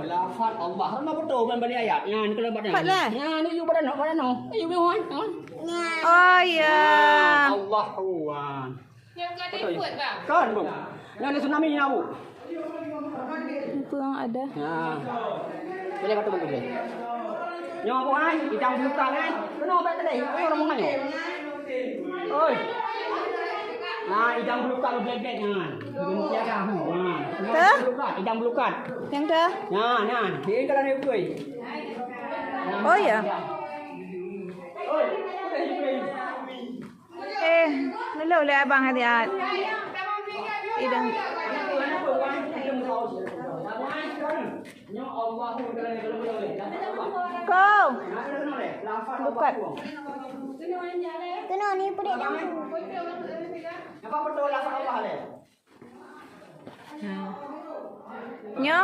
Lafaz Allah sama betul kan balik ayat. Yang kalau badan. Cepat lah. Yang ni you badan no. You be one. Oh ya. Allahu Akbar. Yang kata ikut bang. Kan bu. Yang ni tsunami ni bu. Apa yang ada? Ha. Boleh kata betul boleh. Nyo bu ai, idang bukan ai. Kena baik tadi. Orang mana yo? Oi. Nah, idang belukat lu black jangan. Belum jaga hu. Tah? Idang belukat. Yang dah? Nah, nah. Ini kalau ni kuy. Oh ya. Lalu oleh abang hati-hati. Idang. Kau. Bukat. Kena ni pedik dah. Apa betul lafaz Allah le? Nyo.